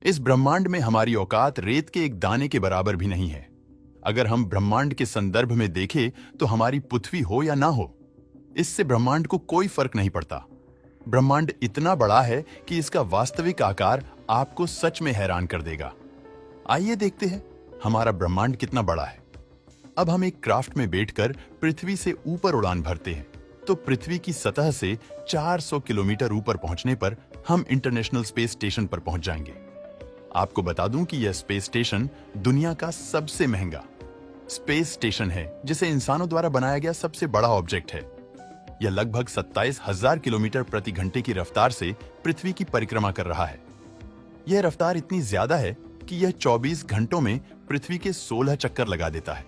इस ब्रह्मांड में हमारी औकात रेत के एक दाने के बराबर भी नहीं है। अगर हम ब्रह्मांड के संदर्भ में देखें तो हमारी पृथ्वी हो या ना हो, इससे ब्रह्मांड को कोई फर्क नहीं पड़ता। ब्रह्मांड इतना बड़ा है कि इसका वास्तविक आकार आपको सच में हैरान कर देगा। आइए देखते हैं हमारा ब्रह्मांड कितना बड़ा है। अब हम एक क्राफ्ट में बैठकर पृथ्वी से ऊपर उड़ान भरते हैं तो पृथ्वी की सतह से 400 किलोमीटर ऊपर पहुंचने पर हम इंटरनेशनल स्पेस स्टेशन पर पहुंच जाएंगे। आपको बता दूं कि यह स्पेस स्टेशन दुनिया का सबसे महंगा स्पेस स्टेशन है, जिसे इंसानों द्वारा बनाया गया सबसे बड़ा ऑब्जेक्ट है। यह लगभग 27,000 किलोमीटर प्रति घंटे की रफ्तार से पृथ्वी की परिक्रमा कर रहा है। यह रफ्तार इतनी ज्यादा है कि यह 24 घंटों में पृथ्वी के 16 चक्कर लगा देता है।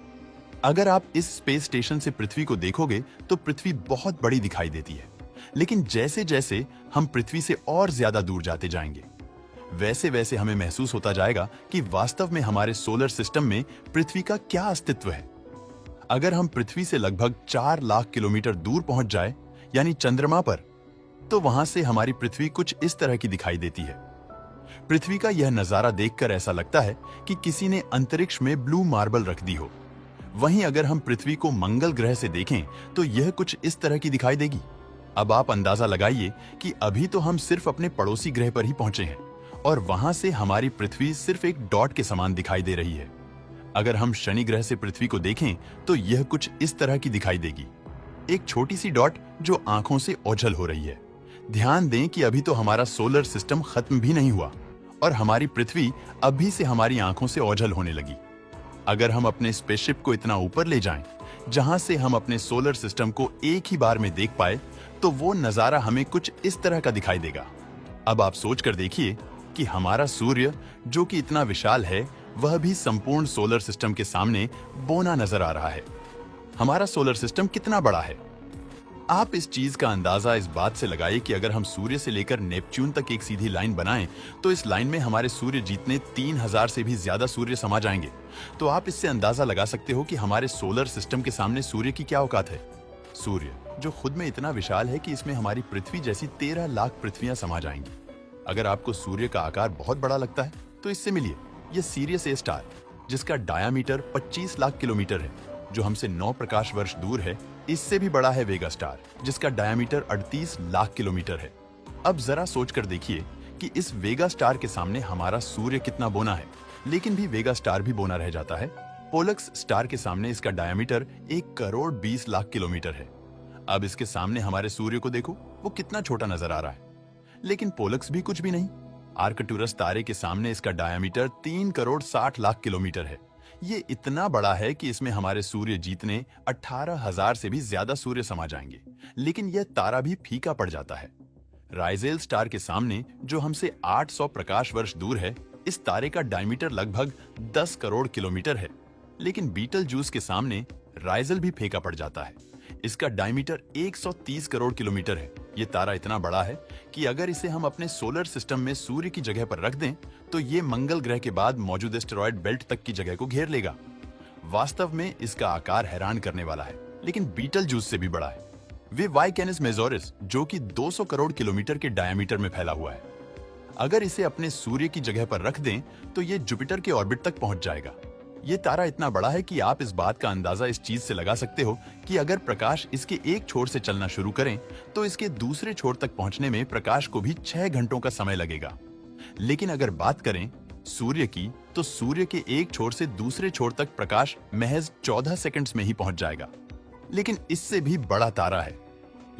अगर आप इस स्पेस स्टेशन से पृथ्वी को देखोगे तो पृथ्वी बहुत बड़ी दिखाई देती है, लेकिन जैसे जैसे हम पृथ्वी से और ज्यादा दूर जाते जाएंगे, वैसे वैसे हमें महसूस होता जाएगा कि वास्तव में हमारे सोलर सिस्टम में पृथ्वी का क्या अस्तित्व है। अगर हम पृथ्वी से लगभग 4 लाख किलोमीटर दूर पहुंच जाए, यानी चंद्रमा पर, तो वहां से हमारी पृथ्वी कुछ इस तरह की दिखाई देती है। पृथ्वी का यह नजारा देखकर ऐसा लगता है कि किसी ने अंतरिक्ष में ब्लू मार्बल रख दी हो। वहीं अगर हम पृथ्वी को मंगल ग्रह से देखें तो यह कुछ इस तरह की दिखाई देगी। अब आप अंदाजा लगाइए कि अभी तो हम सिर्फ अपने पड़ोसी ग्रह पर ही पहुंचे हैं और वहां से हमारी पृथ्वी सिर्फ एक डॉट के समान दिखाई दे रही है। अगर हम शनि ग्रह से पृथ्वी को देखें तो यह कुछ इस तरह की दिखाई देगी, एक छोटी सी डॉट जो आंखों से ओझल हो रही है। ध्यान दें कि अभी तो हमारा सोलर सिस्टम खत्म भी नहीं हुआ और हमारी पृथ्वी अभी से हमारी आंखों से ओझल होने लगी। अगर हम अपने स्पेसशिप को इतना ऊपर ले जाएं, जहां से हम अपने सोलर सिस्टम को एक ही बार में देख पाए, तो वो नजारा हमें कुछ इस तरह का दिखाई देगा। अब आप सोच कर देखिए कि हमारा सूर्य, जो कि इतना विशाल है, वह भी संपूर्ण सोलर सिस्टम के सामने बौना नजर आ रहा है। हमारा सोलर सिस्टम कितना बड़ा है। आप इस चीज का अंदाजा इस बात से लगाइए कि अगर हम सूर्य से लेकर नेपच्यून तक एक सीधी लाइन बनाएं, तो इस लाइन में हमारे सूर्य जितने 3000 से भी ज्यादा सूर्य समा जाएंगे। तो आप इससे अंदाजा लगा सकते हो कि हमारे सोलर सिस्टम के सामने सूर्य की क्या औकात है। सूर्य, जो खुद में इतना विशाल है कि इसमें हमारी पृथ्वी जैसी 13 लाख पृथ्वियां समा जाएंगी। अगर आपको सूर्य का आकार बहुत बड़ा लगता है तो इससे मिलिए यह सीरियस ए स्टार, जिसका डायामीटर 25 लाख किलोमीटर है, जो हमसे 9 प्रकाश वर्ष दूर है। इससे भी बड़ा है वेगा स्टार, जिसका डायामीटर 38 लाख किलोमीटर है। अब जरा सोचकर देखिए कि इस वेगा स्टार के सामने हमारा सूर्य कितना बौना है, लेकिन भी वेगा स्टार भी बौना रह जाता है। पोलक्स स्टार के सामने इसका डायामीटर 1 करोड़ 20 लाख किलोमीटर है। अब इसके सामने हमारे सूर्य को देखो, वो कितना छोटा नजर आ रहा है, लेकिन पोलक्स भी कुछ भी नहीं। आर्कटूरस तारे के सामने इसका डायामीटर 3 करोड़ 60 लाख किलोमीटर है। ये इतना बड़ा है कि इसमें हमारे सूर्य जीतने 18,000 से भी ज्यादा सूर्य समा जाएंगे, लेकिन यह तारा भी फीका पड़ जाता है। राइजेल स्टार के सामने, जो हमसे 800 प्रकाश वर्ष दूर है, इस तारे का डायमीटर लगभग 10 करोड़ किलोमीटर है, लेकिन बीटल जूस के सामने राइजेल भी फीका पड़ जाता है। इसका डायमीटर 130 करोड़ किलोमीटर है। ये तारा इतना बड़ा है कि अगर इसे हम अपने सोलर सिस्टम में सूर्य की जगह पर रख दें, तो ये मंगल ग्रह के बाद मौजूद एस्टेरॉयड बेल्ट तक की जगह को घेर लेगा। वास्तव में इसका आकार हैरान करने वाला है, लेकिन बीटल जूस से भी बड़ा है। वे वाई कैनिस मेजोरिस, जो कि 200 करोड़ किलोमीटर के डायमीटर में फैला हुआ है। अगर इसे अपने सूर्य की जगह पर रख दें तो ये जुपिटर के ऑर्बिट तक पहुंच जाएगा। ये तारा इतना बड़ा है कि आप इस बात का अंदाजा इस चीज से लगा सकते हो कि अगर प्रकाश इसके एक छोर से चलना शुरू करें तो इसके दूसरे छोर तक पहुंचने में प्रकाश को भी 6 घंटों का समय लगेगा। लेकिन अगर बात करें सूर्य की, तो सूर्य के एक छोर से दूसरे छोर तक प्रकाश महज 14 सेकंड्स में ही पहुंच जाएगा। लेकिन इससे भी बड़ा तारा है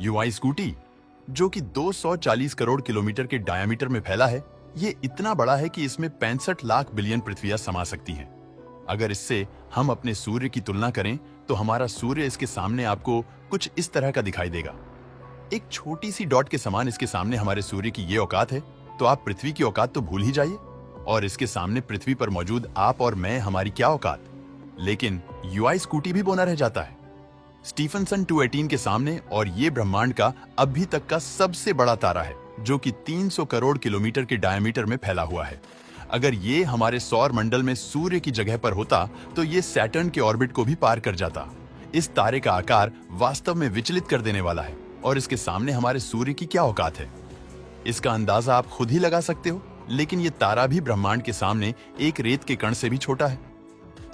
यूआई स्कूटी, जो कि 240 करोड़ किलोमीटर के डायमीटर में फैला है। ये इतना बड़ा है कि इसमें 65 लाख बिलियन पृथ्वियां समा सकती हैं। अगर इससे हम अपने सूर्य की तुलना करें तो हमारा सूर्य इसके सामने आपको कुछ इस तरह का दिखाई देगा। एक छोटी सी डॉट के समान इसके सामने हमारे सूर्य की ये औकात है, तो आप पृथ्वी की औकात तो भूल ही जाइए, और इसके सामने पृथ्वी पर मौजूद आप और मैं, हमारी क्या औकात। लेकिन यूआई स्कूटी भी बौना रह जाता है स्टीफनसन 218 के सामने, और ये ब्रह्मांड का अभी तक का सबसे बड़ा तारा है, जो कि 300 करोड़ किलोमीटर के डायमीटर में फैला हुआ है। अगर ये हमारे सौर मंडल में सूर्य की जगह पर होता तो ये सैटर्न के ऑर्बिट को भी पार कर जाता। इस तारे का आकार वास्तव में विचलित कर देने वाला है, और इसके सामने हमारे सूर्य की क्या औकात है, इसका अंदाजा आप खुद ही लगा सकते हो। लेकिन ये तारा भी ब्रह्मांड के सामने एक रेत के कण से भी छोटा है।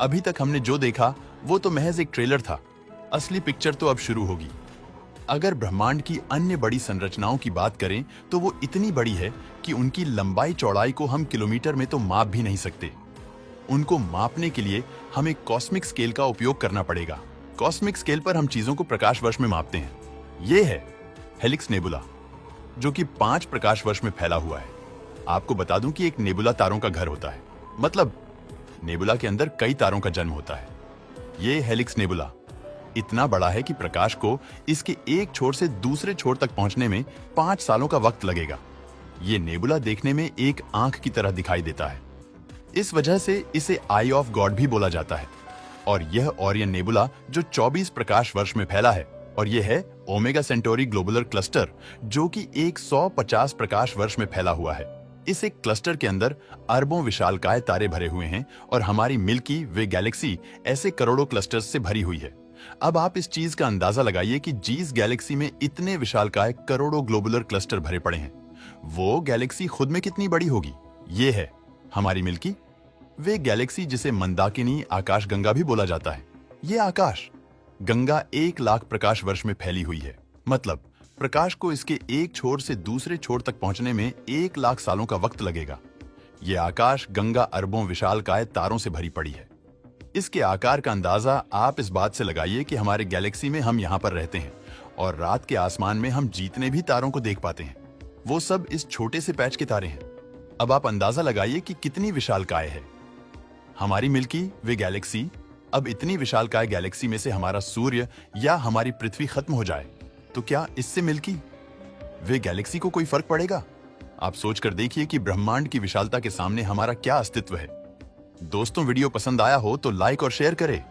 अभी तक हमने जो देखा वो तो महज एक ट्रेलर था, असली पिक्चर तो अब शुरू होगी। अगर ब्रह्मांड की अन्य बड़ी संरचनाओं की बात करें तो वो इतनी बड़ी है कि उनकी लंबाई चौड़ाई को हम किलोमीटर में तो माप भी नहीं सकते। उनको मापने के लिए हमें कॉस्मिक स्केल का उपयोग करना पड़ेगा। कॉस्मिक स्केल पर हम चीजों को प्रकाश वर्ष में मापते हैं। ये है हेलिक्स नेबुला, जो कि 5 प्रकाश वर्ष में फैला हुआ है। आपको बता दूं कि एक नेबुला तारों का घर होता है, मतलब नेबुला के अंदर कई तारों का जन्म होता है। ये हेलिक्स नेबुला इतना बड़ा है कि प्रकाश को इसके एक छोर से दूसरे छोर तक पहुंचने में 5 सालों का वक्त लगेगा। ये नेबुला देखने में एक आंख की तरह दिखाई देता है। इस वजह से इसे आई ऑफ गॉड भी बोला जाता है। और यह ओरियन नेबुला जो 24 प्रकाश वर्ष में फैला है, और यह है ओमेगा सेंटोरी ग्लोबुलर क्लस्टर, जो कि 150 प्रकाश वर्ष में फैला हुआ है। इस एक क्लस्टर के अंदर अरबों विशालकाय तारे भरे हुए हैं और हमारी मिल्की वे गैलेक्सी ऐसे करोड़ों क्लस्टर्स से भरी हुई है। अब आप इस चीज का अंदाजा लगाइए कि जिस गैलेक्सी में इतने विशालकाय करोड़ों ग्लोबुलर क्लस्टर भरे पड़े हैं, वो गैलेक्सी खुद में कितनी बड़ी होगी। ये है हमारी मिल्की वे गैलेक्सी, जिसे मंदाकिनी आकाश गंगा भी बोला जाता है। ये आकाश गंगा 1 लाख प्रकाश वर्ष में फैली हुई है, मतलब प्रकाश को इसके एक छोर से दूसरे छोर तक पहुंचने में 1 लाख सालों का वक्त लगेगा। ये आकाश गंगा अरबों विशालकाय तारों से भरी पड़ी है। इसके आकार का अंदाजा आप इस बात से लगाइए कि हमारे गैलेक्सी में हम यहाँ पर रहते हैं और रात के आसमान में हम जितने भी तारों को देख पाते हैं वो सब इस छोटे से पैच के तारे हैं। अब आप अंदाजा लगाइए कि कितनी विशालकाय है हमारी मिल्की वे गैलेक्सी। अब इतनी विशालकाय गैलेक्सी में से हमारा सूर्य या हमारी पृथ्वी खत्म हो जाए तो क्या इससे मिल्की वे गैलेक्सी को कोई फर्क पड़ेगा? आप सोचकर देखिए कि ब्रह्मांड की विशालता के सामने हमारा क्या अस्तित्व है। दोस्तों, वीडियो पसंद आया हो तो लाइक और शेयर करें।